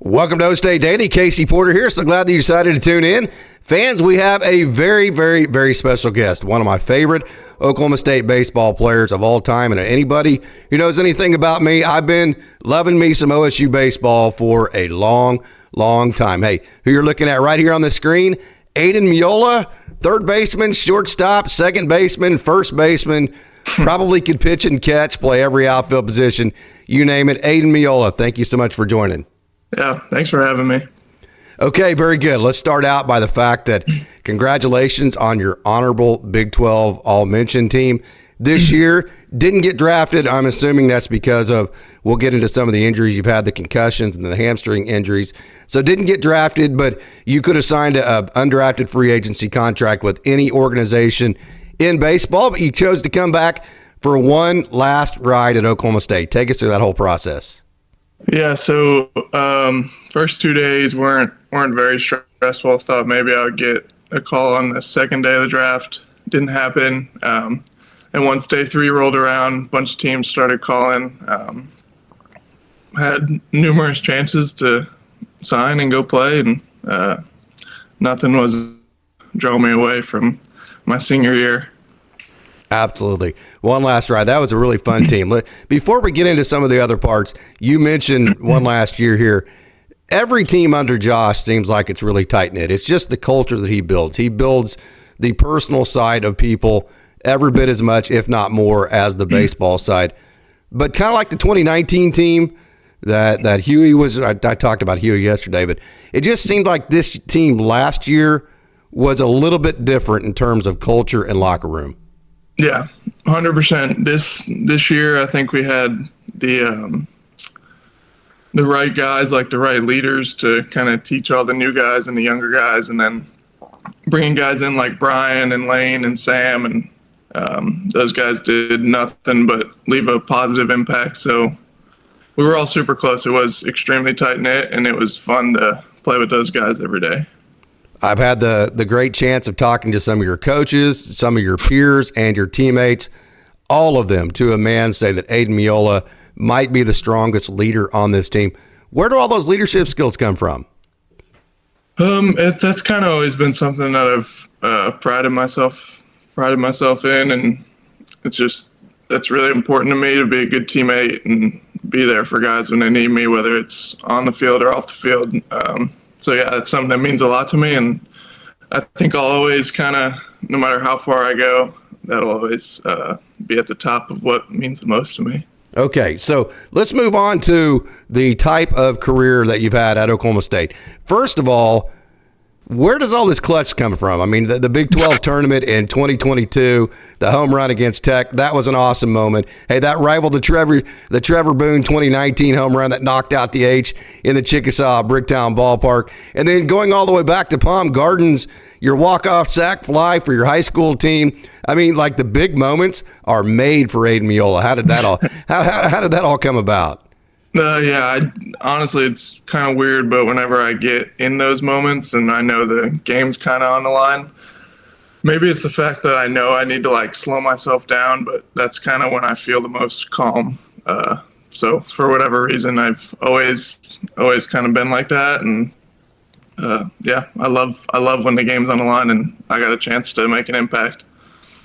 Welcome to OKState Daily. Casey Porter here. So glad that you decided to tune in. Fans, we have a very, very, very special guest. One of my favorite Oklahoma State baseball players of all time. And anybody who knows anything about me, I've been loving me some OSU baseball for a long, long time. Hey, who you're looking at right here on the screen, Aidan Meola, third baseman, shortstop, second baseman, first baseman, probably could pitch and catch, play every outfield position. You name it. Aidan Meola, thank you so much for joining. Yeah, thanks for having me. Okay, very good. Let's start out by the fact that congratulations on your honorable Big 12 All-Mention team this year. Didn't get drafted. I'm assuming that's because of, we'll get into some of the injuries you've had, the concussions and the hamstring injuries. So didn't get drafted, but you could have signed an undrafted free agency contract with any organization in baseball, but you chose to come back for one last ride at Oklahoma State. Take us through that whole process. Yeah, so first 2 days weren't very stressful. Thought maybe I would get a call on the second day of the draft. Didn't happen. And once day 3 rolled around, a bunch of teams started calling. Had numerous chances to sign and go play, and nothing drove me away from my senior year. Absolutely. One last ride. That was a really fun team. Before we get into some of the other parts, you mentioned one last year here. Every team under Josh seems like it's really tight-knit. It's just the culture that he builds. He builds the personal side of people every bit as much, if not more, as the baseball side. But kind of like the 2019 team that Huey was, I talked about Huey yesterday, but it just seemed like this team last year was a little bit different in terms of culture and locker room. Yeah, 100%. This year, I think we had the right guys, like the right leaders to kind of teach all the new guys and the younger guys, and then bringing guys in like Brian and Lane and Sam, and those guys did nothing but leave a positive impact. So we were all super close. It was extremely tight-knit, and it was fun to play with those guys every day. I've had the great chance of talking to some of your coaches, some of your peers, and your teammates. All of them, to a man, say that Aidan Meola might be the strongest leader on this team. Where do all those leadership skills come from? That's kind of always been something that I've prided myself in, and that's really important to me, to be a good teammate and be there for guys when they need me, whether it's on the field or off the field. So yeah, it's something that means a lot to me, and I think I'll always kind of, no matter how far I go, that'll always be at the top of what means the most to me. Okay, so let's move on to the type of career that you've had at Oklahoma State. First of all, where does all this clutch come from? I mean, the Big 12 tournament in 2022, the home run against Tech, that was an awesome moment. Hey, that rivaled the Trevor Boone 2019 home run that knocked out the H in the Chickasaw Bricktown Ballpark. And then going all the way back to Palm Gardens, your walk-off sac fly for your high school team. I mean, like, the big moments are made for Aidan Meola. How did that all how did that all come about? Honestly, it's kind of weird, but whenever I get in those moments and I know the game's kind of on the line, maybe it's the fact that I know I need to like slow myself down, but that's kind of when I feel the most calm. So for whatever reason, I've always kind of been like that, and I love when the game's on the line and I got a chance to make an impact.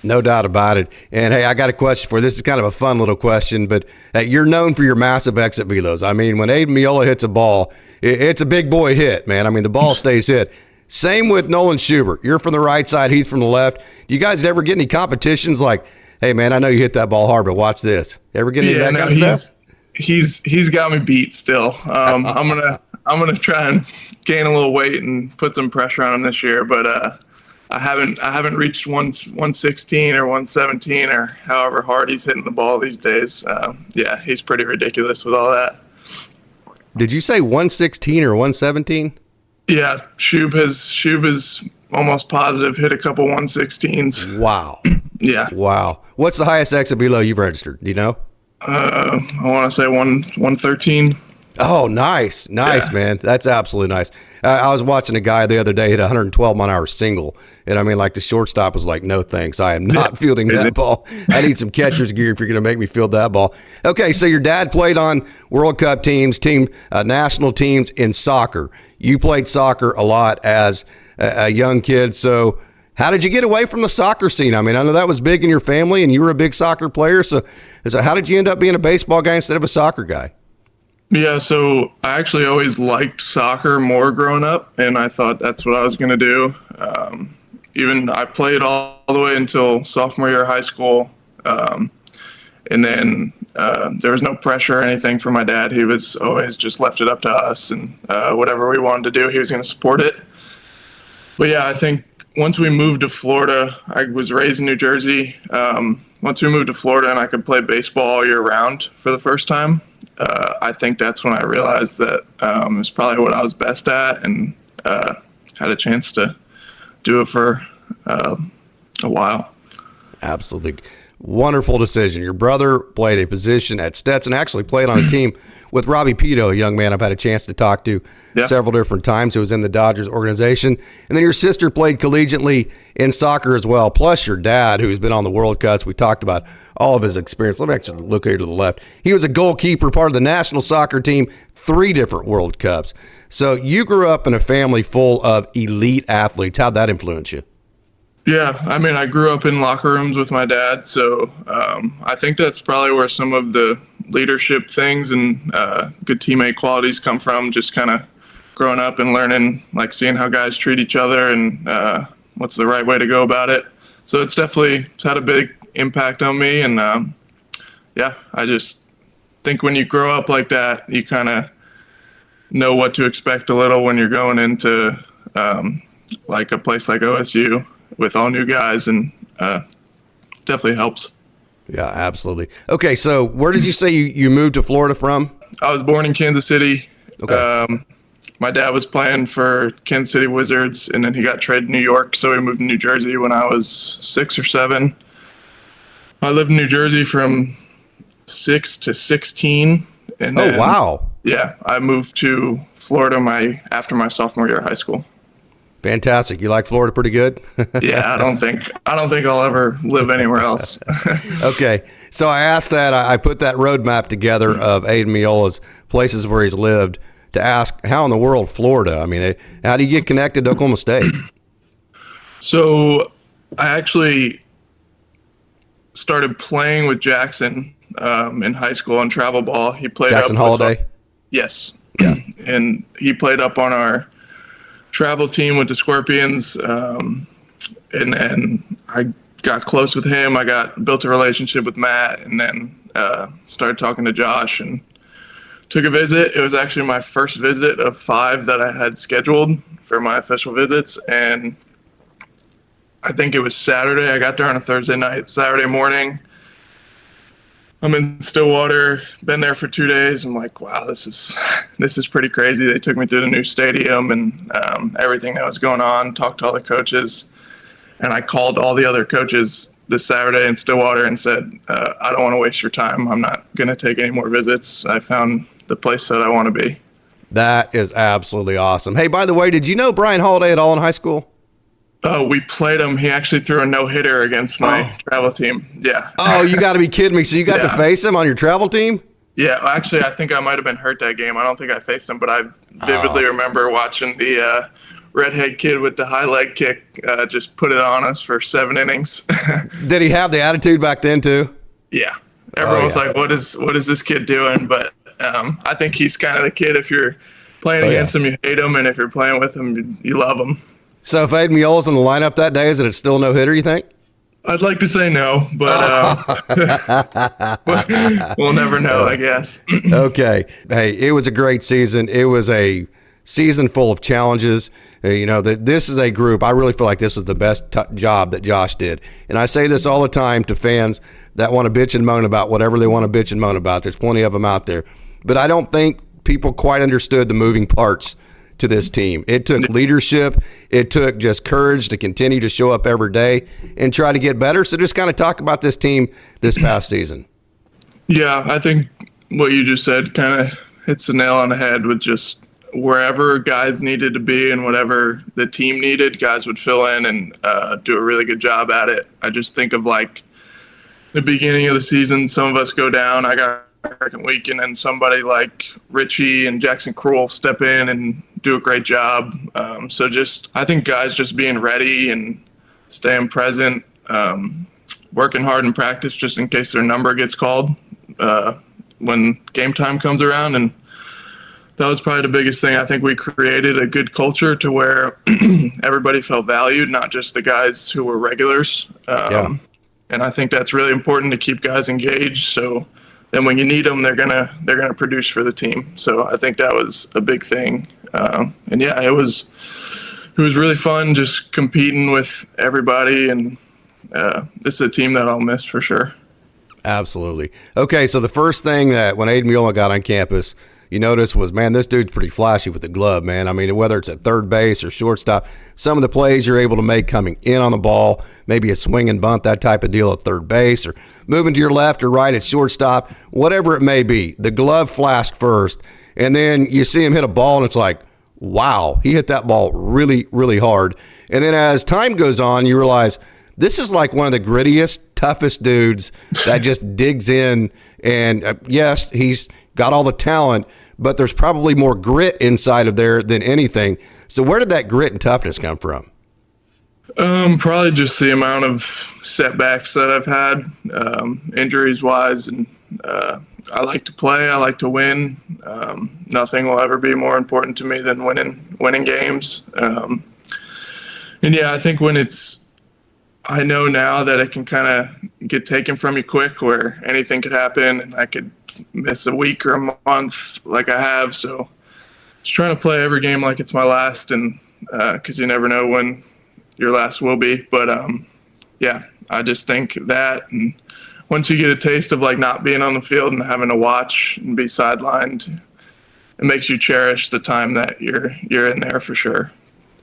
No doubt about it. And, hey, I got a question for you. This is kind of a fun little question, but you're known for your massive exit velos. I mean, when Aidan Meola hits a ball, it's a big boy hit, man. I mean, the ball stays hit. Same with Nolan Schubert. You're from the right side, he's from the left. Do you guys ever get any competitions like, hey, man, I know you hit that ball hard, but watch this? Ever get any of that kind of stuff? He's got me beat still. I'm gonna try and gain a little weight and put some pressure on him this year, but I haven't reached 116 or 117 or however hard he's hitting the ball these days. He's pretty ridiculous with all that. Did you say 116 or 117? Yeah, Shub is almost positive hit a couple 116s. Wow. Yeah. Wow. What's the highest exit velo you've registered? Do you know? I want to say 113. Oh, nice, man. That's absolutely nice. I was watching a guy the other day hit a 112-mile-an-hour single, and I mean, like the shortstop was like, "No thanks, I am not fielding that ball. I need some catcher's gear if you're going to make me field that ball." Okay, so your dad played on World Cup teams, national teams in soccer. You played soccer a lot as a young kid. So, how did you get away from the soccer scene? I mean, I know that was big in your family, and you were a big soccer player. So how did you end up being a baseball guy instead of a soccer guy? Yeah, so I actually always liked soccer more growing up, and I thought that's what I was going to do. Even I played all the way until sophomore year of high school, and then there was no pressure or anything from my dad. He was always just left it up to us, and whatever we wanted to do, he was going to support it. But yeah, I think once we moved to Florida, I was raised in New Jersey. Once we moved to Florida and I could play baseball all year round for the first time, I think that's when I realized that it was probably what I was best at, and had a chance to do it for a while. Absolutely. Wonderful decision. Your brother played a position at Stetson, actually played on a team with Robbie Pito, a young man I've had a chance to talk to several different times, who was in the Dodgers organization. And then your sister played collegiately in soccer as well, plus your dad, who's been on the World Cups. We talked about all of his experience. Let me actually look here to the left. He was a goalkeeper, part of the national soccer team, 3 different World Cups. So you grew up in a family full of elite athletes. How'd that influence you? Yeah, I mean, I grew up in locker rooms with my dad, so I think that's probably where some of the leadership things and good teammate qualities come from, just kind of growing up and learning, like seeing how guys treat each other and what's the right way to go about it. So it's had a big impact on me, and I just think when you grow up like that, you kind of know what to expect a little when you're going into like a place like OSU with all new guys, and definitely helps. Yeah, absolutely. Okay, so where did you say you moved to Florida from? I was born in Kansas City. Okay. My dad was playing for Kansas City Wizards, and then he got traded to New York, so we moved to New Jersey when I was 6 or 7. I lived in New Jersey from 6 to 16. And then, wow. Yeah, I moved to Florida after my sophomore year of high school. Fantastic. You like Florida pretty good? Yeah, I don't think I'll ever live anywhere else. Okay. So I asked that, I put that roadmap together of Aidan Meola's places where he's lived to ask, how in the world Florida? I mean, how do you get connected to Oklahoma State? So I actually started playing with Jackson in high school on travel ball. He played Jackson Holiday? Yes. Yeah. And he played up on our travel team with the Scorpions, and then I got close with him. I built a relationship with Matt, and then started talking to Josh and took a visit. It was actually my first visit of 5 that I had scheduled for my official visits, and I think it was Saturday. I got there on a Thursday night. Saturday morning, I'm in Stillwater, been there for 2 days. I'm like, wow, this is pretty crazy. They took me to the new stadium and everything that was going on, talked to all the coaches. And I called all the other coaches this Saturday in Stillwater and said, I don't want to waste your time. I'm not going to take any more visits. I found the place that I want to be. That is absolutely awesome. Hey, by the way, did you know Brian Holiday at all in high school? Oh, we played him. He actually threw a no-hitter against my travel team. Yeah. Oh, you got to be kidding me. So you got to face him on your travel team? Yeah, actually, I think I might have been hurt that game. I don't think I faced him, but I vividly remember watching the redhead kid with the high leg kick just put it on us for 7 innings. Did he have the attitude back then, too? Yeah. Everyone was like, what is this kid doing? But I think he's kind of the kid. If you're playing against him, you hate him, and if you're playing with him, you love him. So if Aidan Meola's in the lineup that day, is it still no hitter, you think? I'd like to say no, but we'll never know, I guess. Okay. Hey, it was a great season. It was a season full of challenges. This is a group. I really feel like this is the best job that Josh did. And I say this all the time to fans that want to bitch and moan about whatever they want to bitch and moan about. There's plenty of them out there. But I don't think people quite understood the moving parts to this team. It took leadership. It took just courage to continue to show up every day and try to get better. So just kind of talk about this team this past season. Yeah, I think what you just said kind of hits the nail on the head with just wherever guys needed to be and whatever the team needed, guys would fill in and do a really good job at it. I just think of like the beginning of the season, some of us go down. I got second week, and then somebody like Richie and Jackson Kroll step in and do a great job. So just, I think guys just being ready and staying present, working hard in practice just in case their number gets called when game time comes around. And that was probably the biggest thing. I think we created a good culture to where everybody felt valued, not just the guys who were regulars. And I think that's really important to keep guys engaged. So then when you need them, they're gonna produce for the team. So I think that was a big thing. And yeah, it was really fun just competing with everybody. And this is a team that I'll miss for sure. Absolutely. Okay, so the first thing that when Aidan Meola got on campus, you noticed was, man, this dude's pretty flashy with the glove, man. I mean, whether it's at third base or shortstop, some of the plays you're able to make coming in on the ball, maybe a swing and bunt, that type of deal at third base, or moving to your left or right at shortstop, whatever it may be, the glove flashed first, and then you see him hit a ball, and it's like, wow, he hit that ball really, really hard. And then as time goes on, you realize this is like one of the grittiest, toughest dudes that just digs in, and yes, he's got all the talent, but there's probably more grit inside of there than anything. So where did that grit and toughness come from? Probably just the amount of setbacks that I've had, injuries wise, and I like to play. I like to win. Nothing will ever be more important to me than winning games. And yeah, I think I know now that it can kind of get taken from you quick, where anything could happen, and I could miss a week or a month like I have. So just trying to play every game like it's my last, and because you never know when your last will be. But yeah, I just think that, and once you get a taste of like not being on the field and having to watch and be sidelined, it makes you cherish the time that you're in there for sure.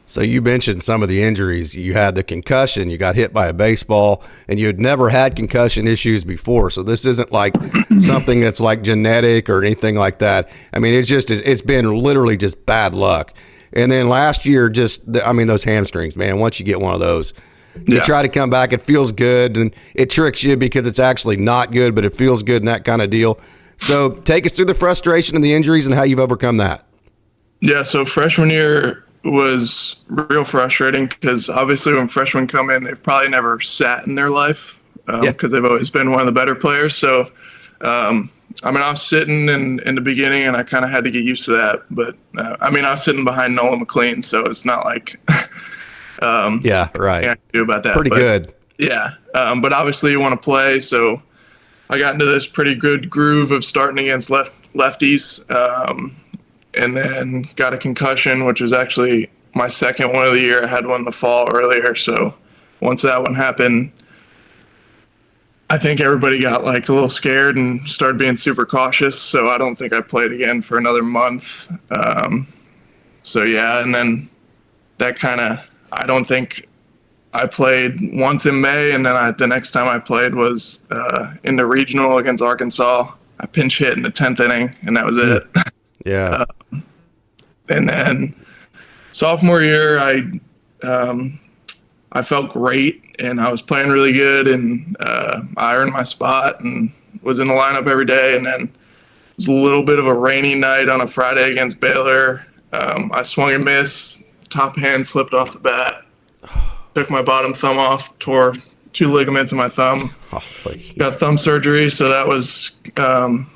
So you mentioned some of the injuries. You had the concussion, you got hit by a baseball, and you had never had concussion issues before. So this isn't like something that's like genetic or anything like that. I mean, it's been literally just bad luck. And then last year, those hamstrings, man, once you get one of those, you try to come back, it feels good, and it tricks you because it's actually not good, but it feels good and that kind of deal. So take us through the frustration and the injuries and how you've overcome that. Yeah, so freshman year was real frustrating because obviously when freshmen come in, they've probably never sat in their life because they've always been one of the better players. So, I was sitting in the beginning, and I kind of had to get used to that. But, I was sitting behind Nolan McLean, so it's not like yeah, right. I can do about that. Pretty good. Yeah, but obviously you want to play, so I got into this pretty good groove of starting against lefties, and then got a concussion, which was actually my second one of the year. I had one in the fall earlier, so once that one happened, I think everybody got like a little scared and started being super cautious, so I don't think I played again for another month. So yeah, and then that kind of, I don't think I played once in May, and then the next time I played was in the regional against Arkansas. I pinch hit in the 10th inning, and that was it. Yeah. And then sophomore year, I felt great, and I was playing really good, and I earned my spot and was in the lineup every day. And then it was a little bit of a rainy night on a Friday against Baylor. I swung and missed, top hand slipped off the bat, took my bottom thumb off, tore 2 ligaments in my thumb. Got thumb surgery, so that was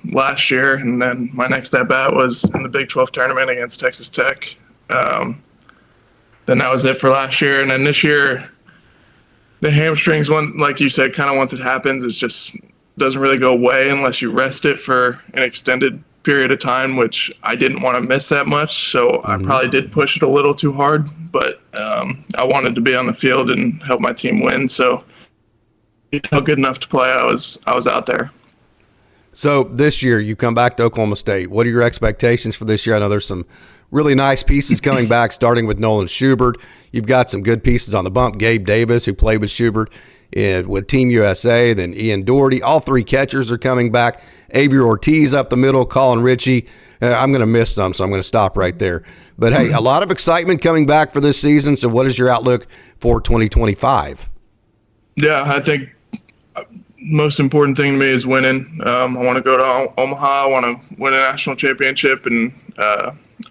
last year. And then my next at-bat was in the Big 12 tournament against Texas Tech. Then that was it for last year. And then this year, the hamstrings one, like you said, kind of once it happens, it just doesn't really go away unless you rest it for an extended period of time, which I didn't want to miss that much. So I probably did push it a little too hard, but I wanted to be on the field and help my team win. So it felt good enough to play. I was out there. So this year you come back to Oklahoma State. What are your expectations for this year? I know there's some really nice pieces coming back, starting with Nolan Schubert. You've got some good pieces on the bump. Gabe Davis, who played with Schubert with Team USA, then Ian Doherty. All 3 catchers are coming back. Avery Ortiz up the middle, Colin Ritchie. I'm going to miss some, so I'm going to stop right there. But, hey, a lot of excitement coming back for this season. So what is your outlook for 2025? Yeah, I think most important thing to me is winning. I want to go to Omaha. I want to win a national championship, and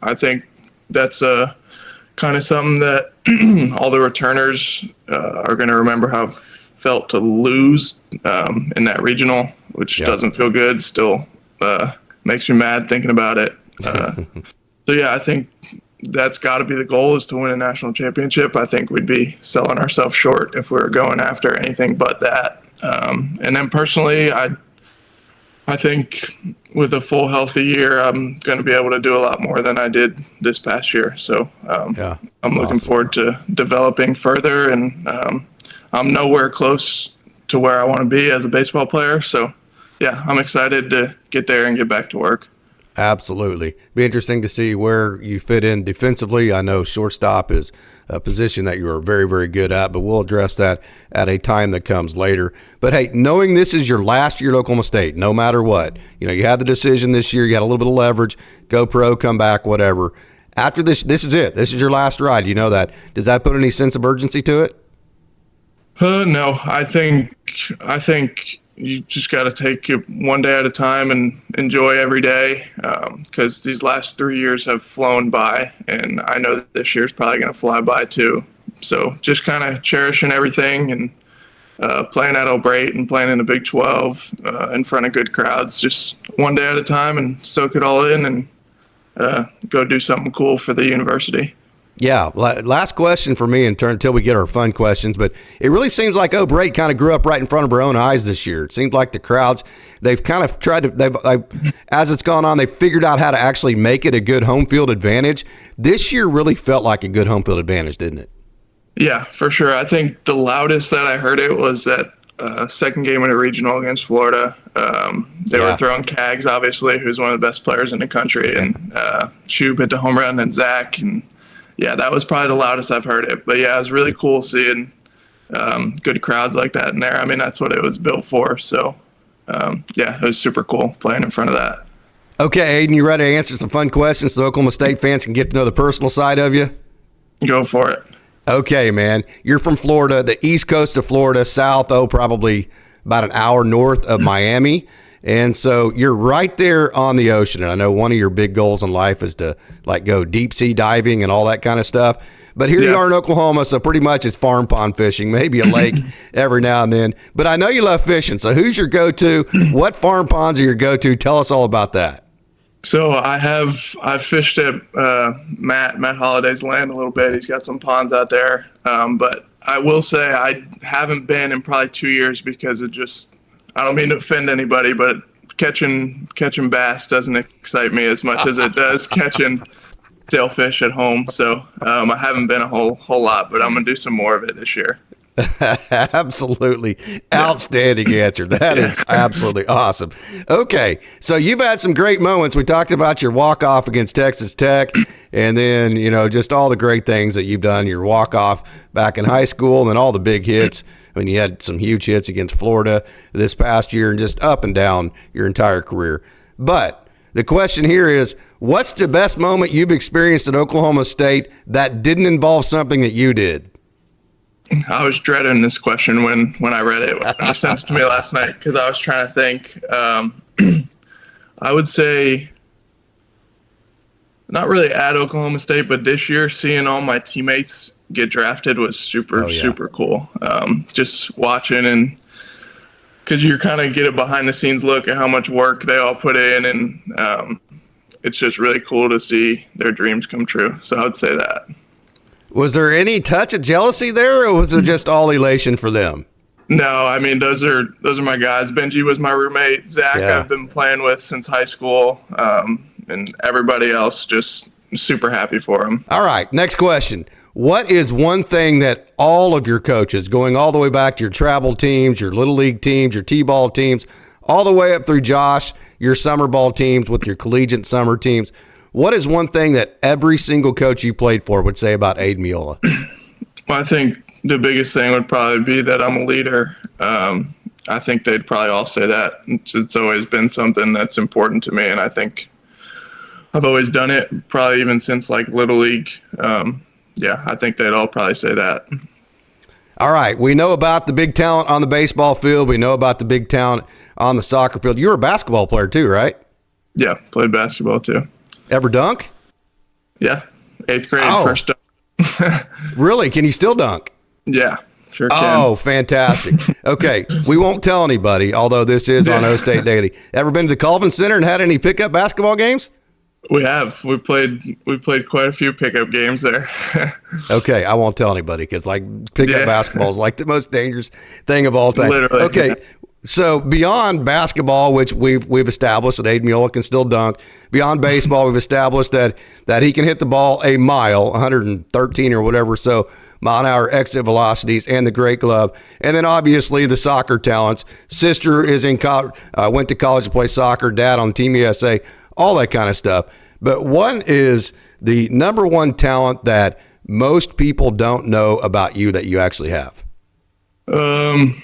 I think that's kind of something that all the returners are going to remember how it felt to lose in that regional, which doesn't feel good. Still makes me mad thinking about it. So, yeah, I think that's got to be the goal, is to win a national championship. I think we'd be selling ourselves short if we were going after anything but that. And then personally, I think with a full healthy year, I'm going to be able to do a lot more than I did this past year. So I'm looking forward to developing further, and I'm nowhere close to where I want to be as a baseball player. So, yeah, I'm excited to get there and get back to work. Absolutely. Be interesting to see where you fit in defensively. I know shortstop is a position that you are very, very good at, but we'll address that at a time that comes later. But, hey, knowing this is your last year at Oklahoma State, no matter what, you had the decision this year, you had a little bit of leverage, go pro, come back, whatever. After this is it. This is your last ride. You know that. Does that put any sense of urgency to it? No, I think you just got to take it one day at a time and enjoy every day, because these last 3 years have flown by, and I know that this year's probably going to fly by too. So just kind of cherishing everything and playing at O'Brate and playing in the Big 12 in front of good crowds, just one day at a time, and soak it all in and go do something cool for the university. Yeah, last question for me until we get our fun questions, but it really seems like O'Brate kind of grew up right in front of our own eyes this year. It seems like the crowds, they've kind of tried to, as it's gone on, they've figured out how to actually make it a good home field advantage. This year really felt like a good home field advantage, didn't it? Yeah, for sure. I think the loudest that I heard it was that second game in a regional against Florida. They were throwing Cags, obviously, who's one of the best players in the country, and Shub hit the home run, and Zach, and yeah, that was probably the loudest I've heard it. But, yeah, it was really cool seeing good crowds like that in there. I mean, that's what it was built for. So, yeah, it was super cool playing in front of that. Okay, Aidan, you ready to answer some fun questions so Oklahoma State fans can get to know the personal side of you? Go for it. Okay, man. You're from Florida, the east coast of Florida, south, probably about an hour north of Miami. And so you're right there on the ocean. And I know one of your big goals in life is to go deep sea diving and all that kind of stuff. But here you are in Oklahoma, so pretty much it's farm pond fishing, maybe a lake every now and then. But I know you love fishing. So who's your go-to? What farm ponds are your go-to? Tell us all about that. So I've fished at Matt Holliday's land a little bit. He's got some ponds out there. But I will say I haven't been in probably 2 years because it just, I don't mean to offend anybody, but catching bass doesn't excite me as much as it does catching sailfish at home. So I haven't been a whole lot, but I'm going to do some more of it this year. Absolutely. Outstanding answer. That is absolutely awesome. Okay, so you've had some great moments. We talked about your walk-off against Texas Tech, and then, just all the great things that you've done, your walk-off back in high school, and then all the big hits. I mean, you had some huge hits against Florida this past year and just up and down your entire career. But the question here is, what's the best moment you've experienced at Oklahoma State that didn't involve something that you did? I was dreading this question when I read it. When you sent it to me last night, because I was trying to think. I would say not really at Oklahoma State, but this year seeing all my teammates get drafted was super cool. Just watching, and because you kind of get a behind the scenes look at how much work they all put in, and it's just really cool to see their dreams come true. So I would say that. Was there any touch of jealousy there, or was it just all elation for them? No, I mean, those are my guys. Benji was my roommate. Zach, I've been playing with since high school, and everybody else, just super happy for him. All right, next question. What is one thing that all of your coaches, going all the way back to your travel teams, your little league teams, your T-ball teams, all the way up through Josh, your summer ball teams with your collegiate summer teams, what is one thing that every single coach you played for would say about Aidan Meola? Well, I think the biggest thing would probably be that I'm a leader. I think they'd probably all say that. It's always been something that's important to me, and I think I've always done it, probably even since like Little League. Yeah, I think they'd all probably say that. All right, we know about the big talent on the baseball field. We know about the big talent on the soccer field. You were a basketball player too, right? Yeah, played basketball too. Ever dunk? Yeah, 8th grade, first dunk. Really? Can you still dunk? Yeah, sure can. Oh, fantastic. Okay, we won't tell anybody, although this is on OState Daily. Ever been to the Colvin Center and had any pickup basketball games? We have. We played quite a few pickup games there. Okay, I won't tell anybody because like pickup basketball is like the most dangerous thing of all time. Literally. Okay, Yeah. so beyond basketball, which we've established that Aidan Meola can still dunk. Beyond baseball, we've established that he can hit the ball a mile, 113 or whatever mile-an-hour exit velocities, and the great glove. And then obviously the soccer talents. Sister is went to college to play soccer. Dad on Team USA. All that kind of stuff. But what is the number one talent that most people don't know about you that you actually have? I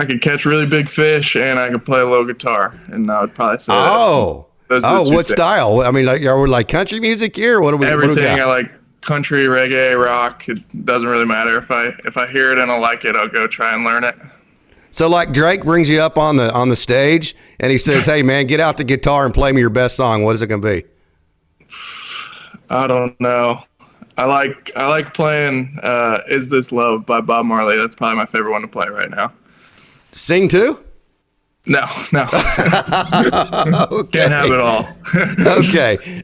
could catch really big fish, and I could play a little guitar, and I would probably say Oh, that. What things. Style? I mean, are we like country music here? What do we? Everything. What do we got? I like country, reggae, rock. It doesn't really matter. If I hear it and I like it, I'll go try and learn it. So like Drake brings you up on the stage and he says, "Hey man, get out the guitar and play me your best song." What is it going to be? I don't know. I like playing "Is This Love" by Bob Marley. That's probably my favorite one to play right now. Sing too? No. Okay. Can't have it all.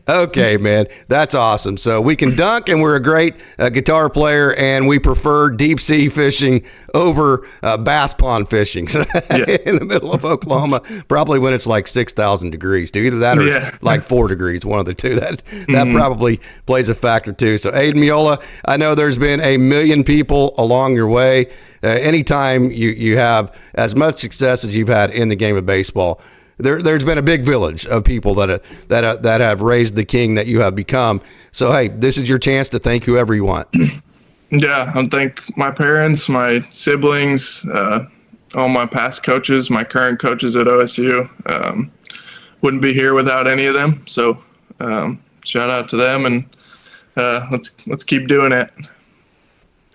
Okay, man. That's awesome. So we can dunk, and we're a great guitar player, and we prefer deep sea fishing over bass pond fishing in the middle of Oklahoma, probably when it's like 6,000 degrees. Either that or it's like 4 degrees, one of the two. That probably plays a factor too. So Aidan Meola, I know there's been a million people along your way. Anytime you have as much success as you've had in the game of baseball, there's been a big village of people that have raised the king that you have become. So hey, this is your chance to thank whoever you want. Yeah, I thank my parents, my siblings, all my past coaches, my current coaches at OSU. Wouldn't be here without any of them. So shout out to them, and let's keep doing it.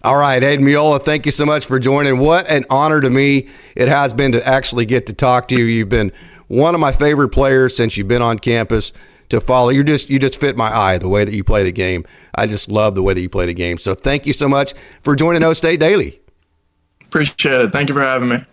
All right, Aidan Meola, thank you so much for joining. What an honor to me it has been to actually get to talk to you. You've been one of my favorite players since you've been on campus to follow. You just fit my eye, the way that you play the game. I just love the way that you play the game. So thank you so much for joining OState Daily. Appreciate it. Thank you for having me.